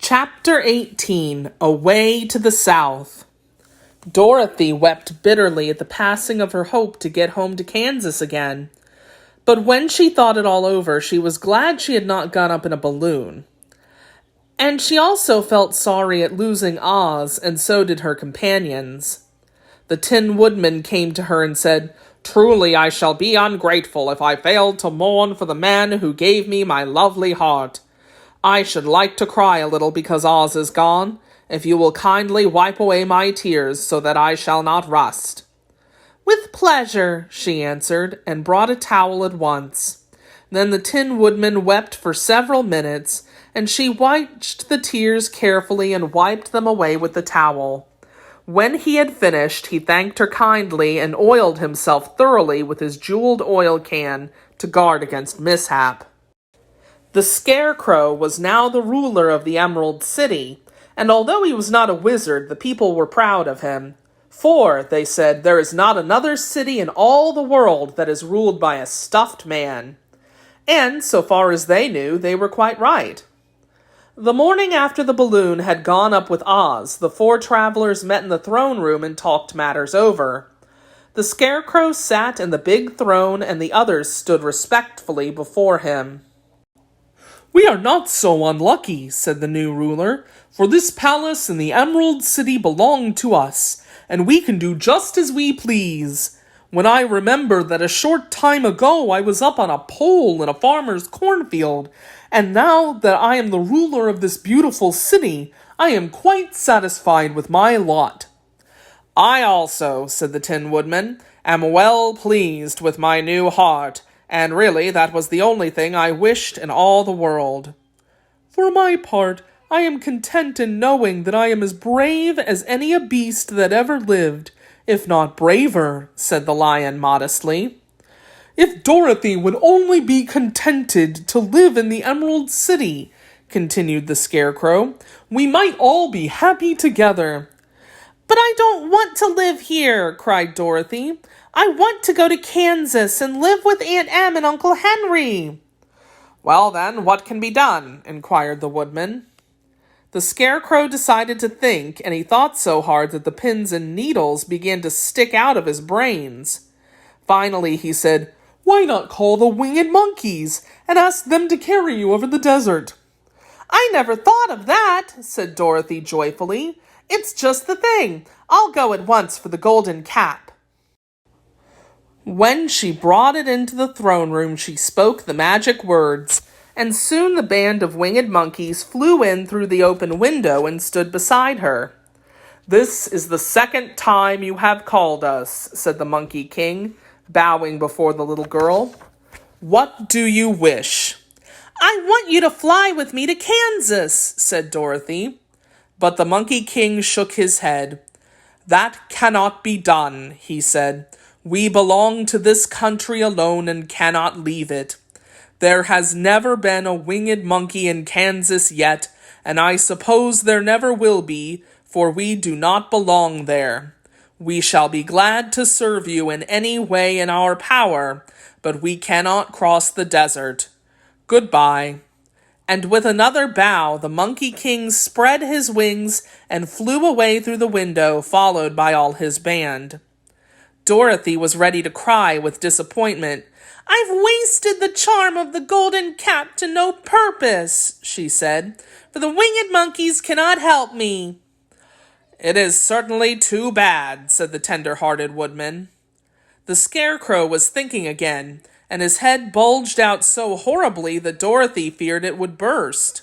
Chapter 18, Away to the South. Dorothy wept bitterly at the passing of her hope to get home to Kansas again. But when she thought it all over, she was glad she had not gone up in a balloon. And she also felt sorry at losing Oz, and so did her companions. The Tin Woodman came to her and said, "Truly I shall be ungrateful if I failed to mourn for the man who gave me my lovely heart. I should like to cry a little because Oz is gone, if you will kindly wipe away my tears so that I shall not rust." "With pleasure," she answered, and brought a towel at once. Then the Tin Woodman wept for several minutes, and she wiped the tears carefully and wiped them away with the towel. When he had finished, he thanked her kindly and oiled himself thoroughly with his jeweled oil can to guard against mishap. The Scarecrow was now the ruler of the Emerald City, and although he was not a wizard, the people were proud of him. For, they said, there is not another city in all the world that is ruled by a stuffed man. And, so far as they knew, they were quite right. The morning after the balloon had gone up with Oz, the four travelers met in the throne room and talked matters over. The Scarecrow sat in the big throne, and the others stood respectfully before him. "We are not so unlucky," said the new ruler, "for this palace and the Emerald City belong to us, and we can do just as we please. When I remember that a short time ago I was up on a pole in a farmer's cornfield, and now that I am the ruler of this beautiful city, I am quite satisfied with my lot." "I also," said the Tin Woodman, "am well pleased with my new heart, and really that was the only thing I wished in all the world." "For my part, I am content in knowing that I am as brave as any a beast that ever lived, if not braver," said the Lion modestly. "If Dorothy would only be contented to live in the Emerald City," continued the Scarecrow, "we might all be happy together." "But I don't want to live here," cried Dorothy. "I want to go to Kansas and live with Aunt Em and Uncle Henry." "Well then, what can be done?" inquired the Woodman. The Scarecrow decided to think, and he thought so hard that the pins and needles began to stick out of his brains. Finally he said, "Why not call the Winged Monkeys and ask them to carry you over the desert?" "I never thought of that," said Dorothy joyfully. "It's just the thing. I'll go at once for the golden cap." When she brought it into the throne room, she spoke the magic words, and soon the band of winged monkeys flew in through the open window and stood beside her. "This is the second time you have called us," said the Monkey King, bowing before the little girl. "What do you wish?" "I want you to fly with me to Kansas," said Dorothy. But the Monkey King shook his head. "That cannot be done," he said. "We belong to this country alone and cannot leave it. There has never been a winged monkey in Kansas yet, and I suppose there never will be, for we do not belong there. We shall be glad to serve you in any way in our power, but we cannot cross the desert. Goodbye." And with another bow, the Monkey King spread his wings and flew away through the window, followed by all his band. Dorothy was ready to cry with disappointment. "I've wasted the charm of the golden cap to no purpose," she said, "for the winged monkeys cannot help me." "It is certainly too bad," said the tender-hearted Woodman. The Scarecrow was thinking again, and his head bulged out so horribly that Dorothy feared it would burst.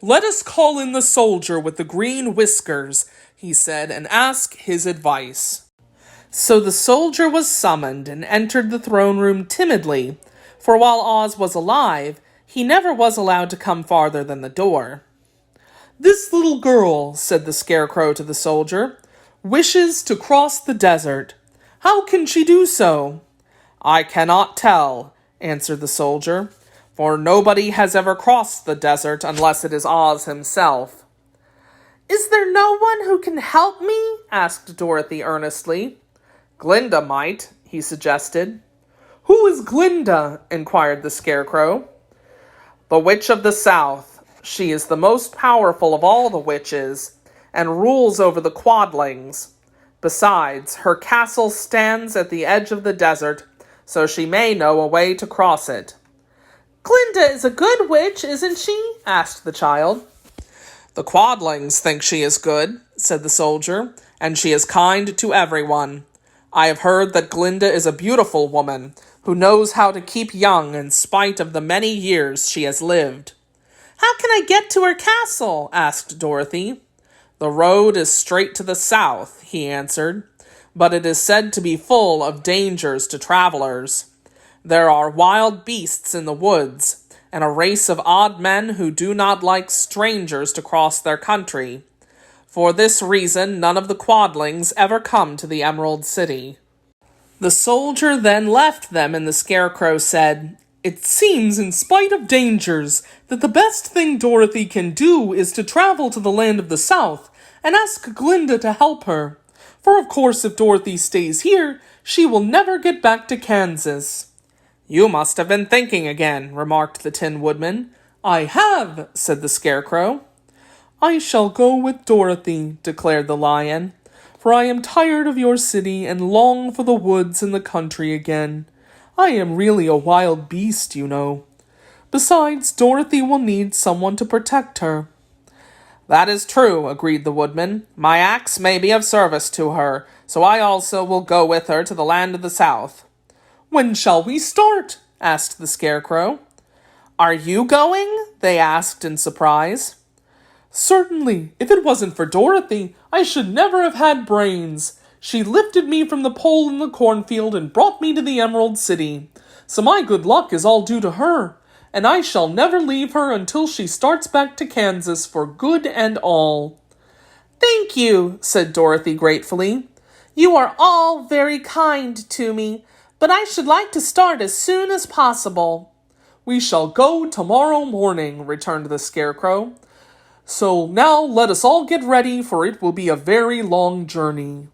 "Let us call in the soldier with the green whiskers," he said, "and ask his advice." So the soldier was summoned and entered the throne room timidly, for while Oz was alive, he never was allowed to come farther than the door. "This little girl," said the Scarecrow to the soldier, "wishes to cross the desert. How can she do so?" "I cannot tell," answered the soldier, "for nobody has ever crossed the desert unless it is Oz himself." "Is there no one who can help me?" asked Dorothy earnestly. "Glinda might," he suggested. "Who is Glinda?" inquired the Scarecrow. "The Witch of the South," She is the most powerful of all the witches, and rules over the quadlings. Besides, her castle stands at the edge of the desert, so she may know a way to cross it." "Glinda is a good witch, isn't she?" asked the child. "The quadlings think she is good," said the soldier, "and she is kind to everyone. I have heard that Glinda is a beautiful woman, who knows how to keep young in spite of the many years she has lived." "How can I get to her castle?" asked Dorothy. "The road is straight to the south," he answered, "but it is said to be full of dangers to travelers. There are wild beasts in the woods, and a race of odd men who do not like strangers to cross their country. For this reason, none of the quadlings ever come to the Emerald City." The soldier then left them, and the Scarecrow said, "It seems, in spite of dangers, that the best thing Dorothy can do is to travel to the land of the South and ask Glinda to help her. For of course if Dorothy stays here, she will never get back to Kansas." "You must have been thinking again," remarked the Tin Woodman. "I have," said the Scarecrow. "I shall go with Dorothy," declared the Lion, "for I am tired of your city and long for the woods and the country again. I am really a wild beast, you know. Besides, Dorothy will need someone to protect her." "That is true," agreed the Woodman. "My axe may be of service to her, so I also will go with her to the land of the South." "When shall we start?" asked the Scarecrow. "Are you going?" they asked in surprise. "Certainly. If it wasn't for Dorothy, I should never have had brains. She lifted me from the pole in the cornfield and brought me to the Emerald City. So my good luck is all due to her, and I shall never leave her until she starts back to Kansas for good and all." "Thank you," said Dorothy gratefully. "You are all very kind to me, but I should like to start as soon as possible." "We shall go tomorrow morning," returned the Scarecrow. "So now let us all get ready, for it will be a very long journey."